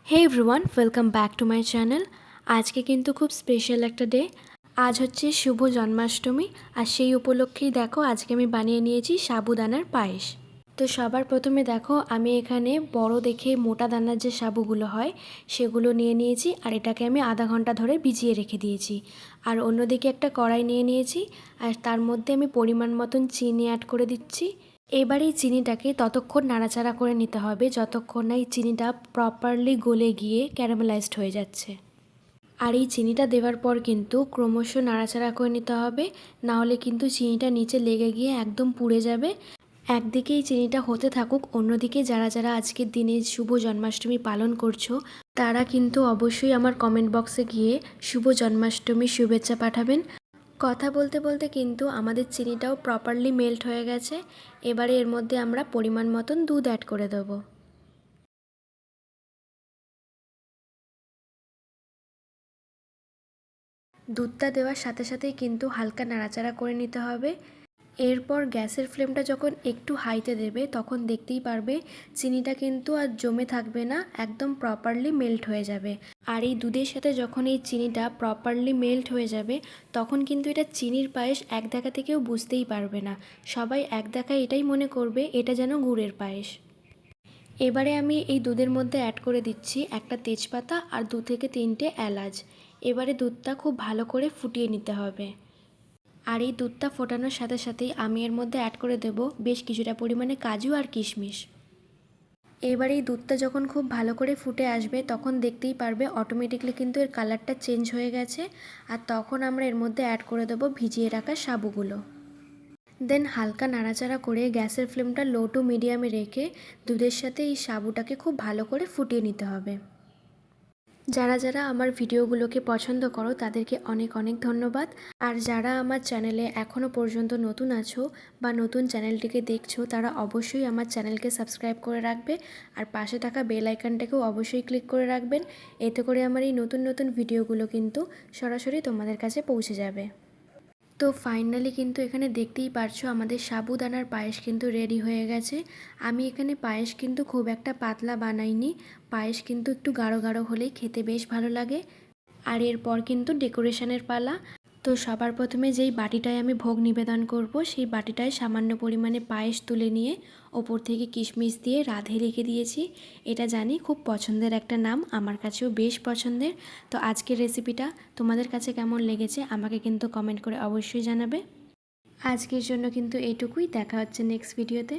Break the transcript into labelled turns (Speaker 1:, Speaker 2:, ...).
Speaker 1: Hey everyone, welcome back to my channel. আজকে কিন্তু খুব স্পেশাল একটা ডে। আজ হচ্ছে শুভ জন্মাষ্টমী, আর সেই উপলক্ষেই দেখো আজকে আমি বানিয়ে নিয়েছি সাবুদানার পায়েস। তো সবার প্রথমে দেখো আমি এখানে বড় দেখে মোটা দানার যে সাবুগুলো হয় সেগুলো নিয়ে নিয়েছি, আর এটাকে আমি আধা ঘন্টা ধরে ভিজিয়ে রেখে দিয়েছি। আর অন্যদিকে একটা কড়াই নিয়ে নিয়েছি, আর তার মধ্যে আমি পরিমাণ মতন চিনি অ্যাড করে দিচ্ছি। এবার এই চিনিটাকে ততক্ষণ নাড়াচাড়া করে নিতে হবে যতক্ষণ না এই চিনিটা প্রপারলি গলে গিয়ে ক্যারামেলাইজড হয়ে যাচ্ছে। আর এই চিনিটা দেওয়ার পর কিন্তু ক্রমশ নাড়াচাড়া করে নিতে হবে, না হলে কিন্তু চিনিটা নিচে লেগে গিয়ে একদম পুড়ে যাবে। একদিকে এই চিনিটা হতে থাকুক, অন্যদিকে যারা যারা আজকের দিনে শুভ জন্মাষ্টমী পালন করছো তারা কিন্তু অবশ্যই আমার কমেন্ট বক্সে গিয়ে শুভ জন্মাষ্টমীর শুভেচ্ছা পাঠাবেন। কথা বলতে বলতে কিন্তু আমাদের চিনিটাও প্রপারলি মেল্ট হয়ে গেছে। এবারে এর মধ্যে আমরা পরিমাণ মতন দুধ অ্যাড করে দেবো। দুধটা দেওয়ার সাথে সাথেই কিন্তু হালকা নাড়াচাড়া করে নিতে হবে। এরপর গ্যাসের ফ্লেমটা যখন একটু হাইতে দেবে তখন দেখতেই পারবে চিনিটা কিন্তু আর জমে থাকবে না, একদম প্রপারলি মেল্ট হয়ে যাবে। আর এই দুধের সাথে যখন এই চিনিটা প্রপারলি মেল্ট হয়ে যাবে তখন কিন্তু এটা চিনির পায়েস এক দেখা থেকেও বুঝতেই পারবে না। সবাই এক দেখায় এটাই মনে করবে এটা যেন গুড়ের পায়েস। এবারে আমি এই দুধের মধ্যে অ্যাড করে দিচ্ছি একটা তেজপাতা আর 2 থেকে 3টে এলাচ। এবারে দুধটা খুব ভালো করে ফুটিয়ে নিতে হবে। আর এই দুধটা ফোটানোর সাথে সাথেই আমি এর মধ্যে অ্যাড করে দেব বেশ কিছুটা পরিমাণে কাজু আর কিশমিশ। এবার এই দুধটা যখন খুব ভালো করে ফুটে আসবে তখন দেখতেই পারবে অটোমেটিকলি কিন্তু এর কালারটা চেঞ্জ হয়ে গেছে। আর তখন আমরা এর মধ্যে অ্যাড করে দেবো ভিজিয়ে রাখা সাবুগুলো। দেন হালকা নাড়াচাড়া করে গ্যাসের ফ্লেমটা লো টু মিডিয়ামে রেখে দুধের সাথে এই সাবুটাকে খুব ভালো করে ফুটিয়ে নিতে হবে। যারা যারা আমার ভিডিওগুলোকে পছন্দ করো তাদেরকে অনেক অনেক ধন্যবাদ। আর যারা আমার চ্যানেলে এখনও পর্যন্ত নতুন আছো বা নতুন চ্যানেলটিকে দেখছো তারা অবশ্যই আমার চ্যানেলকে সাবস্ক্রাইব করে রাখবে, আর পাশে থাকা বেল আইকনটাকেও অবশ্যই ক্লিক করে রাখবেন। এতে করে আমার এই নতুন নতুন ভিডিওগুলো কিন্তু সরাসরি তোমাদের কাছে পৌঁছে যাবে। তো ফাইনালি কিন্তু এখানে দেখতেই পারছো আমাদের সাবুদানার পায়েস কিন্তু রেডি হয়ে গেছে। আমি এখানে পায়েস কিন্তু খুব একটা পাতলা বানাইনি, পায়েস কিন্তু একটু গাঢ় গাঢ় হলেই খেতে বেশ ভালো লাগে। আর এরপর কিন্তু ডেকোরেশনের পালা। তো সবার প্রথমে যেই বাটিটায় আমি ভোগ নিবেদন করব সেই বাটিটায় সামান্য পরিমাণে পায়েস তুলে নিয়ে ওপর থেকে কিশমিশ দিয়ে রাধে রেখে দিয়েছি। এটা জানি খুব পছন্দের একটা নাম, আমার কাছেও বেশ পছন্দের। তো আজকের রেসিপিটা তোমাদের কাছে কেমন লেগেছে আমাকে কিন্তু কমেন্ট করে অবশ্যই জানাবে। আজকের জন্য কিন্তু এইটুকুই, দেখা হচ্ছে নেক্সট ভিডিওতে।